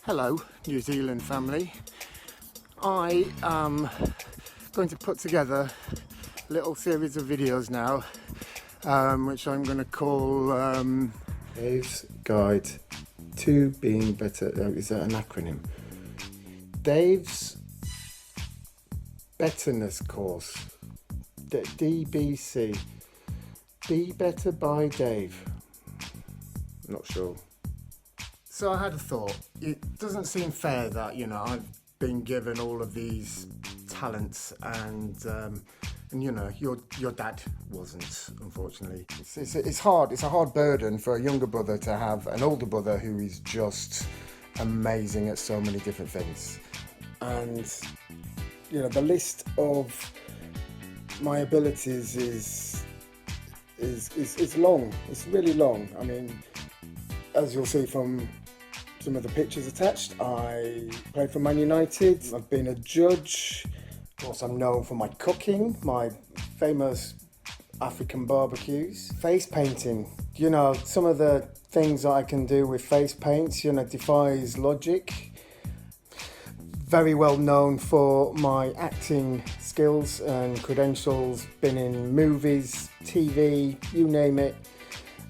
Hello, New Zealand family. I am going to put together a little series of videos now, which I'm going to call Dave's Guide to Being Better. Is that an acronym? Dave's Betterness Course. DBC. Be Better by Dave. I'm not sure. So I had a thought. It doesn't seem fair that, you know, I've been given all of these talents and you know, your dad wasn't, unfortunately. It's hard. It's a hard burden for a younger brother to have an older brother who is just amazing at so many different things. And, you know, the list of my abilities is long. It's really long. I mean, as you'll see from some of the pictures attached, I played for Man United. I've been a judge. Of course, I'm known for my cooking, my famous African barbecues. Face painting. You know, some of the things that I can do with face paints, you know, defies logic. Very well known for my acting skills and credentials. Been in movies, TV, you name it.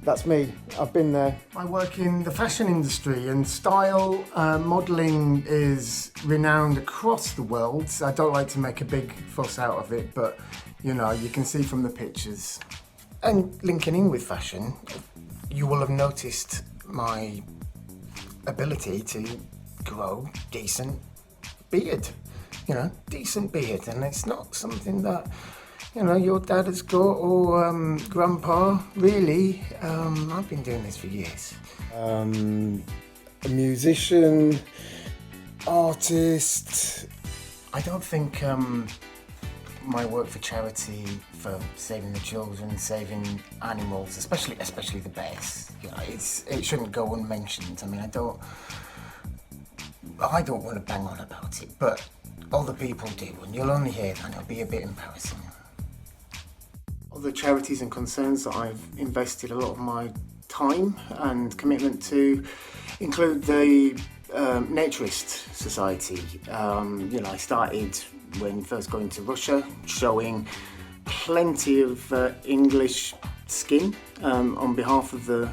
That's me. I've been there. I work in the fashion industry, and style modelling is renowned across the world. I don't like to make a big fuss out of it, but you know, you can see from the pictures. And linking in with fashion, you will have noticed my ability to grow decent beard. You know, decent beard, and it's not something that, you know, your dad has got or grandpa. Really, I've been doing this for years. A musician, artist. I don't think my work for charity, for saving the children, saving animals, especially the bears, you know, it shouldn't go unmentioned. I mean, I don't want to bang on about it, but other people do, and you'll only hear that, and it'll be a bit embarrassing. Other charities and concerns that I've invested a lot of my time and commitment to include the Naturist Society. You know, I started when first going to Russia, showing plenty of English skin on behalf of the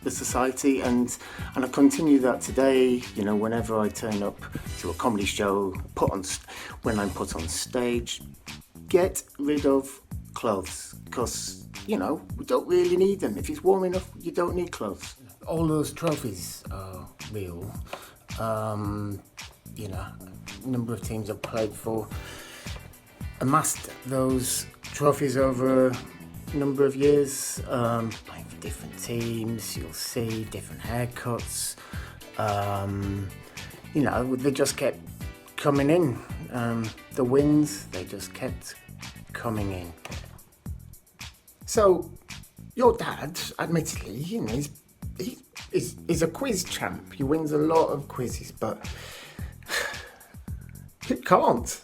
society, and I continue that today. You know, whenever I turn up to a comedy show, when I'm put on stage, get rid of clothes, because, you know, we don't really need them. If it's warm enough, you don't need clothes. All those trophies are real. You know, a number of teams I've played for, amassed those trophies over a number of years, playing for different teams. You'll see different haircuts. You know, they just kept coming in. The wins, they just kept coming in. So, your dad, admittedly, you know, he's a quiz champ. He wins a lot of quizzes, but you can't.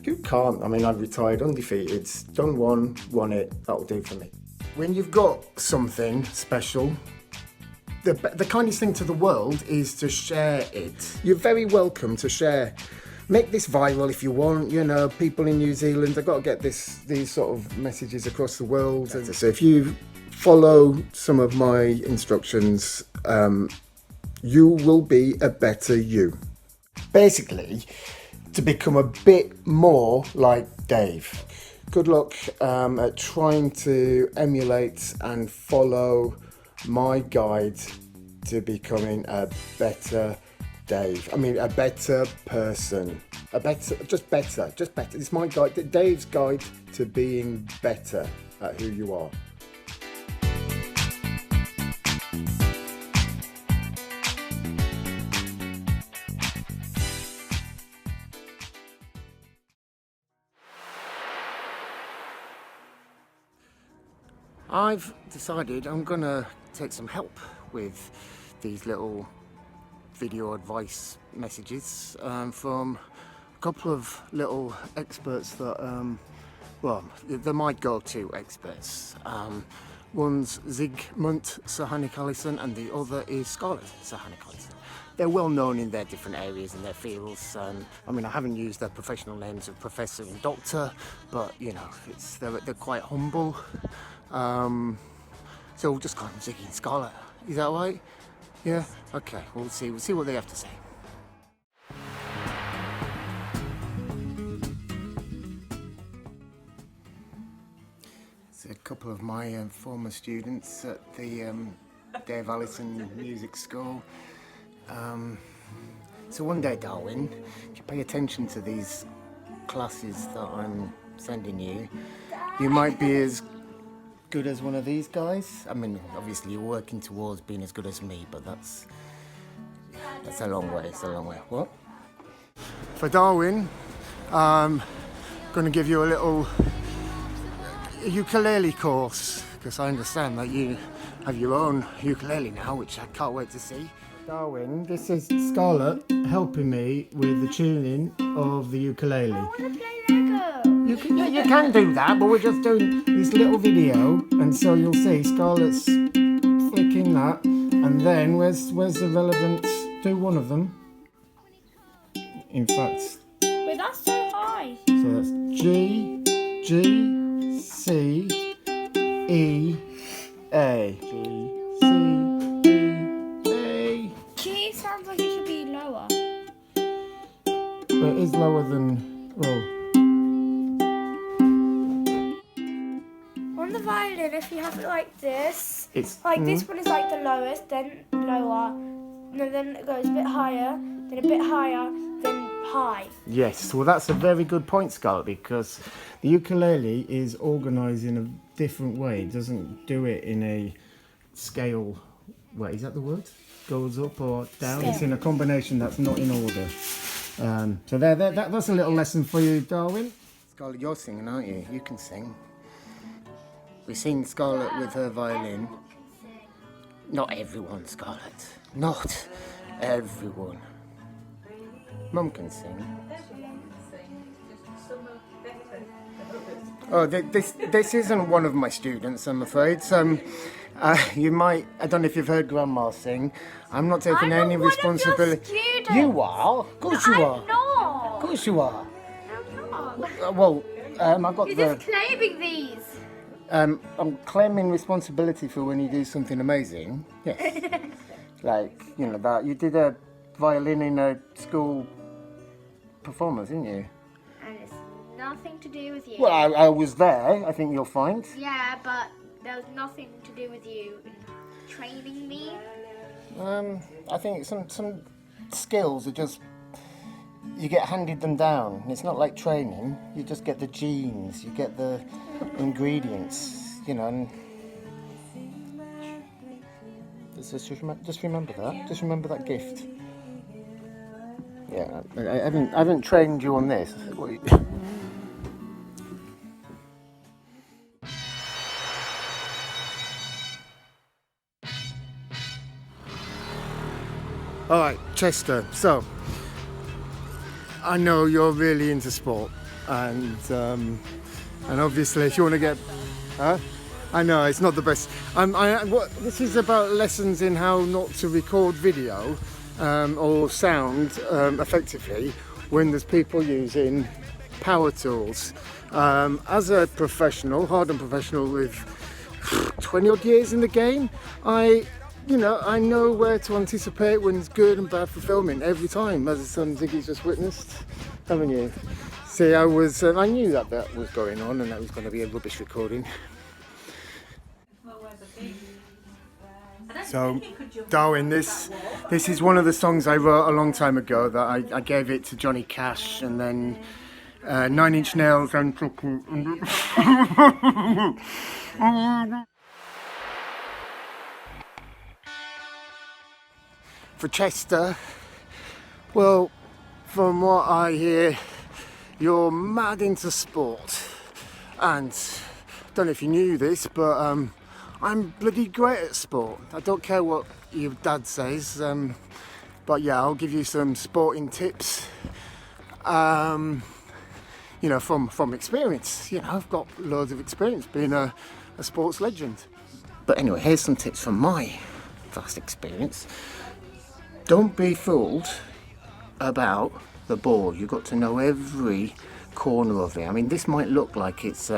You can't. I mean, I've retired undefeated, done one, won it. That'll do for me. When you've got something special, the kindest thing to the world is to share it. You're very welcome to share. Make this viral if you want. You know, people in New Zealand, they've got to get these sort of messages across the world. And so if you follow some of my instructions, you will be a better you. Basically, to become a bit more like Dave. Good luck at trying to emulate and follow my guide to becoming a better Dave. I mean, a better person. Just better. It's my guide, Dave's guide to being better at who you are. I've decided I'm gonna take some help with these little video advice messages from a couple of little experts that, well, they're my go-to experts. One's Zygmunt Sahani-Collison and the other is Scarlett Sahani-Collison. they're well known in their different areas and their fields. I mean, I haven't used their professional names of professor and doctor, but you know, they're quite humble. So we'll just call them Ziggy and Scarlett. Is that right? Yeah. Okay. We'll see what they have to say. A couple of my former students at the Dave Allison Music School. So one day, Darwin, if you pay attention to these classes that I'm sending you, you might be as good as one of these guys. I mean, obviously you're working towards being as good as me, but that's a long way. It's a long way. What? For Darwin, I'm going to give you a little ukulele course, because I understand that you have your own ukulele now, which I can't wait to see. Darwin, this is Scarlett helping me with the tuning of the ukulele. I want to play Lego. You can do that, but we're just doing this little video, and so you'll see Scarlett's flicking that, and then where's the relevant? Do one of them. In fact, Wait, that's so high. so that's G, C, E, A. G, C, E, A. G sounds like it should be lower. But it is lower than, well, On the violin, if you have it like this, it's like this one is like the lowest, then lower, and then it goes a bit higher, then a bit higher, then high. Yes, well that's a very good point, Scarlett, because the ukulele is organised in a different way. It doesn't do it in a scale way. Is that the word? Goes up or down? Scale. It's in a combination that's not in order. So that's a little lesson for you, Darwin. Scarlett, you're singing, aren't you? You can sing. We've seen Scarlett with her violin. Not everyone, Scarlett. Not everyone. Mum can sing. Oh, this isn't one of my students, I'm afraid. You might, I don't know if you've heard Grandma sing. I'm not taking any responsibility. You are? Of course you are. I'm not. Of course you are. I'm not. Well, I got You're just claiming these. I'm claiming responsibility for when you do something amazing. Yes. Like, you know, that you did a violin in a school performance, didn't you? And it's nothing to do with you. Well, I was there. I think you'll find. Yeah, but there's nothing to do with you training me. I think some skills are just, you get handed them down. It's not like training. You just get the genes. You get the ingredients. You know. And just remember that. Just remember that gift. Yeah, I haven't trained you on this. All right, Chester. So I know you're really into sport, and obviously, if you want to get, I know it's not the best. This is about lessons in how not to record video. Or sound effectively when there's people using power tools. As a professional, hardened professional with 20 odd years in the game, I know where to anticipate when it's good and bad for filming every time, as some Ziggy's just witnessed, haven't you? See, I knew that was going on and that was going to be a rubbish recording. So, Darwin, this is one of the songs I wrote a long time ago that I gave it to Johnny Cash, and then 9 Inch Nails and for Chester. Well, from what I hear, you're mad into sport, and I don't know if you knew this, but I'm bloody great at sport. I don't care what your dad says, but yeah, I'll give you some sporting tips. From experience. I've got loads of experience being a sports legend. But anyway, here's some tips from my vast experience. don't be fooled about the ball. You've got to know every corner of it. I mean, this might look like it's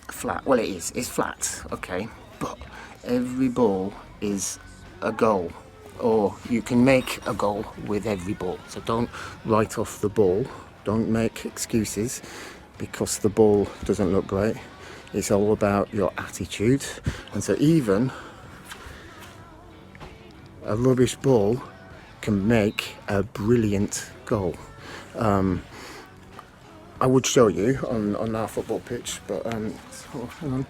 flat. Well, it is. It's flat, okay? But every ball is a goal, or you can make a goal with every ball. So don't write off the ball. Don't make excuses because the ball doesn't look great. It's all about your attitude. And so even a rubbish ball can make a brilliant goal. I would show you on our football pitch, but so, hang on.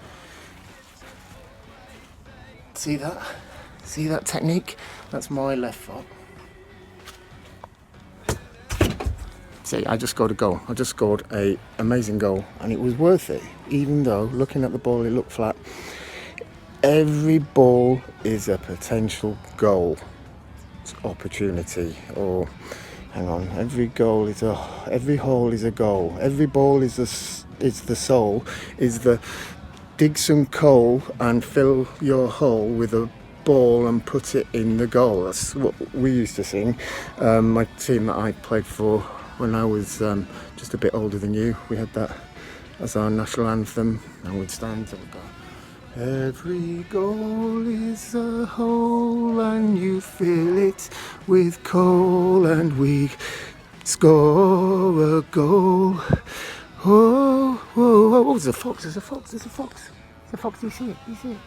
See that? See that technique? That's my left foot. See, I just scored a goal. I just scored an amazing goal, and it was worth it, even though looking at the ball it looked flat. Every ball is a potential goal opportunity, or hang on, every hole is a goal. Every ball is the soul, is the dig some coal and fill your hole with a ball and put it in the goal. That's what we used to sing. My team that I played for when I was just a bit older than you, we had that as our national anthem, and we'd stand and go, every goal is a hole and you fill it with coal and we score a goal. Oh, oh, oh, oh, there's a fox, there's a fox, there's a fox. There's a fox, do you see it? Do you see it?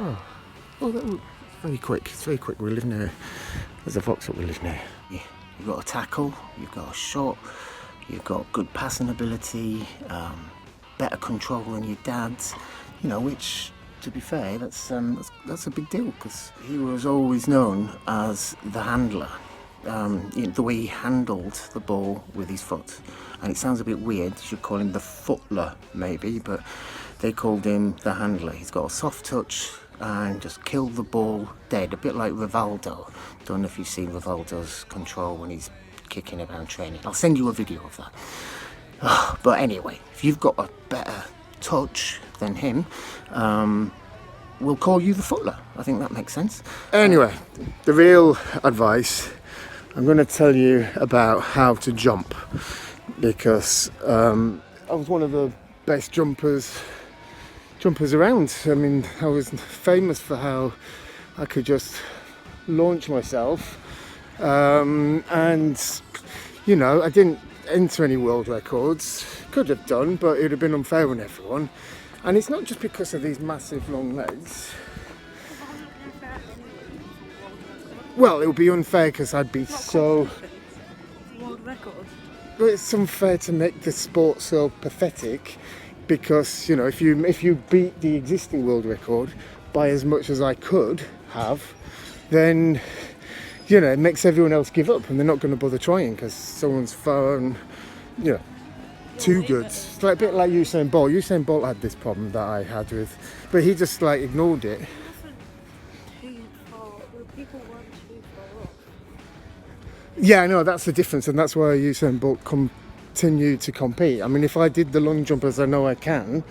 Oh, it's very quick, it's very quick, we live near, there's a fox that we live near. Yeah. You've got a tackle, you've got a shot, you've got good passing ability, better control than your dad's, you know, which, to be fair, that's a big deal, because he was always known as the handler. The way he handled the ball with his foot, and it sounds a bit weird, you should call him the footler maybe, but they called him the handler. He's got a soft touch and just killed the ball dead, a bit like Rivaldo. Don't know if you've seen Rivaldo's control when he's kicking around training. I'll send you a video of that. But anyway, if you've got a better touch than him, we'll call you the footler. I think that makes sense. Anyway, the real advice, I'm going to tell you about how to jump, because I was one of the best jumpers around. I mean, I was famous for how I could just launch myself, and you know, I didn't enter any world records. Could have done, but it would have been unfair on everyone. And it's not just because of these massive long legs. Well, it would be unfair because I'd be so... World record? But it's unfair to make the sport so pathetic, because, you know, if you beat the existing world record by as much as I could have, then, you know, it makes everyone else give up and they're not going to bother trying because someone's far and, you know, too good. It's like a bit like Usain Bolt. Usain Bolt had this problem that I had with, but he just like ignored it. People weren't too far off. Yeah, I know, that's the difference, and that's why Usain Bolt continue to compete. I mean, if I did the long jump as I know I can,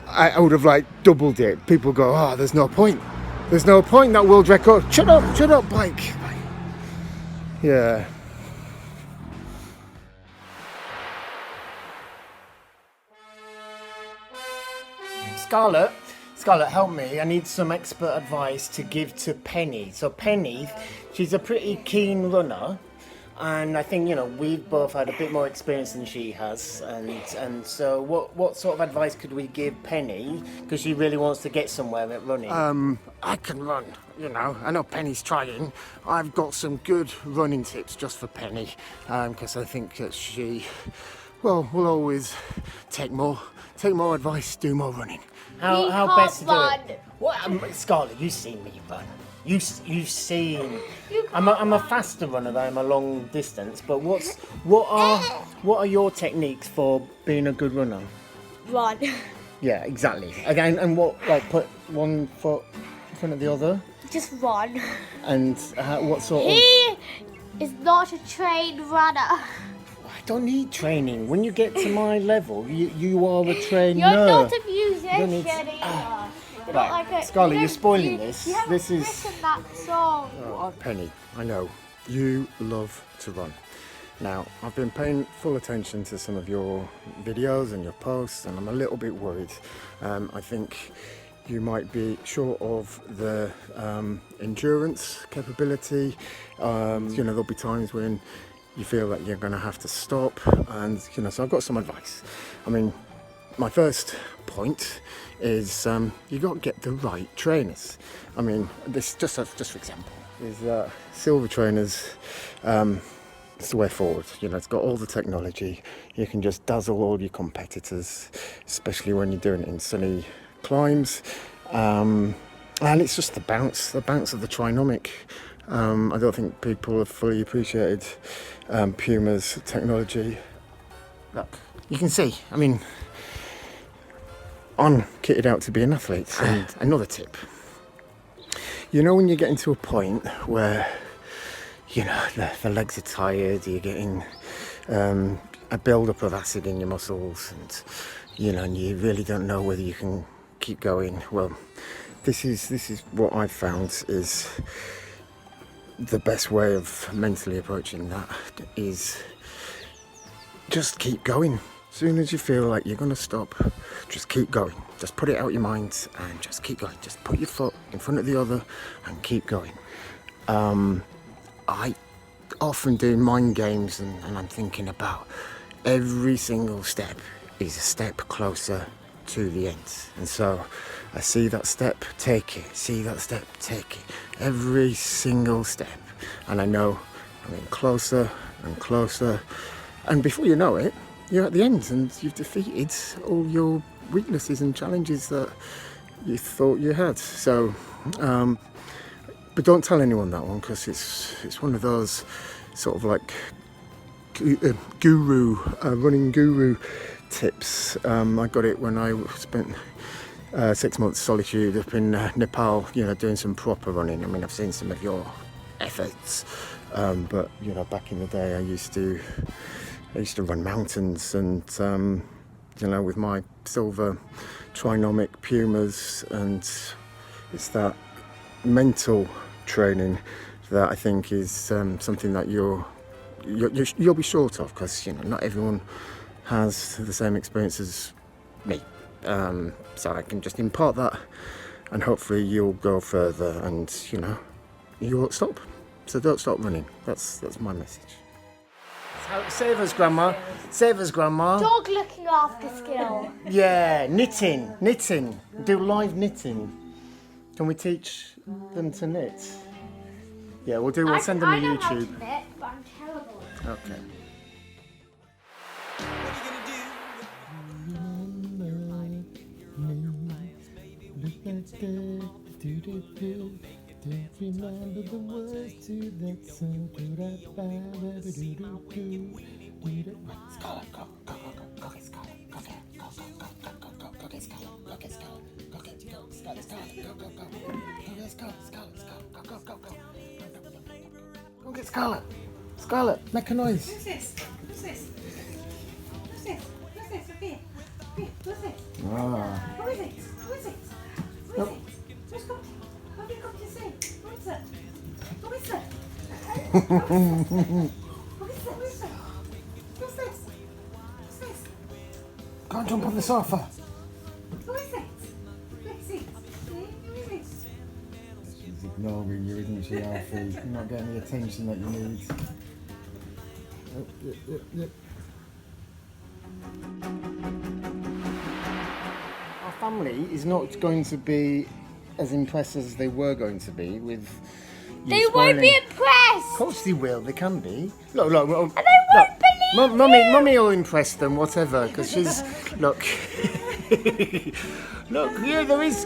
I would have like doubled it. People go, oh, there's no point. There's no point, that world record. Shut up, bike. Yeah. Scarlett, help me. I need some expert advice to give to Penny. So Penny, she's a pretty keen runner, and I think, you know, we've both had a bit more experience than she has, and so what sort of advice could we give Penny, because she really wants to get somewhere at running? I can run, you know. I know Penny's trying. I've got some good running tips just for Penny, because I think that she, well, will always take more advice, do more running. How best to do it? What, Scarlett, you've seen me run. You've seen. I'm a faster runner than I'm a long distance. But what are your techniques for being a good runner? Run. Yeah, exactly. Again, and what, like, put one foot in front of the other? Just run. And what sort of? He is not a trained runner. I don't need training. When you get to my level, you are a trainer. You're not a musician need- either. They're Right, not like Scarlett, you you're don't- spoiling you- this. You haven't This is- written that song. Oh, Penny, I know you love to run. Now, I've been paying full attention to some of your videos and your posts, and I'm a little bit worried. I think you might be short of the endurance capability. There'll be times when you feel that you're going to have to stop, and so I've got some advice. I mean, my first point is you got to get the right trainers. I mean, this just for example is silver trainers. It's the way forward. It's got all the technology. You can just dazzle all your competitors, especially when you're doing it in sunny climbs. And it's just the bounce of the Trinomic. I don't think people have fully appreciated Puma's technology. Look, you can see, I mean, I'm kitted out to be an athlete. And another tip, when you're getting to a point where the legs are tired, you're getting a build-up of acid in your muscles, and you really don't know whether you can keep going. Well, this is what I've found is the best way of mentally approaching that is just keep going. As soon as you feel like you're going to stop, just keep going. Just put it out your mind and just keep going. Just put your foot in front of the other and keep going. I often do mind games and I'm thinking about every single step is a step closer to the end. And so I see that step, take it. See that step, take it. Every single step. And I know I'm getting closer and closer. And before you know it, you're at the end and you've defeated all your weaknesses and challenges that you thought you had. So, but don't tell anyone that one, because it's one of those sort of like running guru tips. I got it when I spent 6 months solitude up in Nepal, doing some proper running. I mean, I've seen some of your efforts, but back in the day I used to run mountains, and with my silver Trinomic Pumas, and it's that mental training that I think is something that you'll be short of, because not everyone has the same experience as me. So I can just impart that, and hopefully you'll go further, and you won't stop. So don't stop running. That's my message. Save us, Grandma. Save us, Grandma. Dog looking after skill. Yeah, knitting. Do live knitting. Can we teach them to knit? Yeah, we'll send them a I know how to YouTube. knit, but I'm terrible. Okay. Remember the words to that song. Scarlett, go, Scarlett, go, get Scarlett. Scarlett, make a noise. Who's this? Who's this? Who's this? Who's this? Okay. Okay, who's this? Ah. Who is it? Who is it? Who is Nope. it? Who's come? What have you come to say? Who is it? Who is it? Who is it? Who is it? Who's this? Who's this? Go and jump on the sofa. Who is it? Let's see. Who is it? She's ignoring you, isn't she, Alfie? You're not getting the attention that you need. Oh, yep. Our family is not going to be as impressed as they were going to be with you. They won't be Of impressed. course they will, they can be. Look. And they won't believe Mummy will impress them, whatever, because she's, look. Look, yeah, there is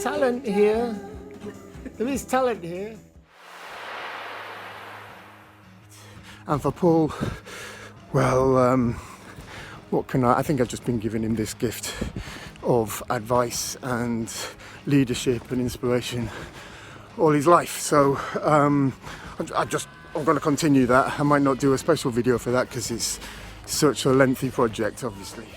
talent here. There is talent here. And for Paul, well, what can I think I've just been giving him this gift of advice and leadership and inspiration all his life. So I'm going to continue that. I might not do a special video for that because it's such a lengthy project, obviously.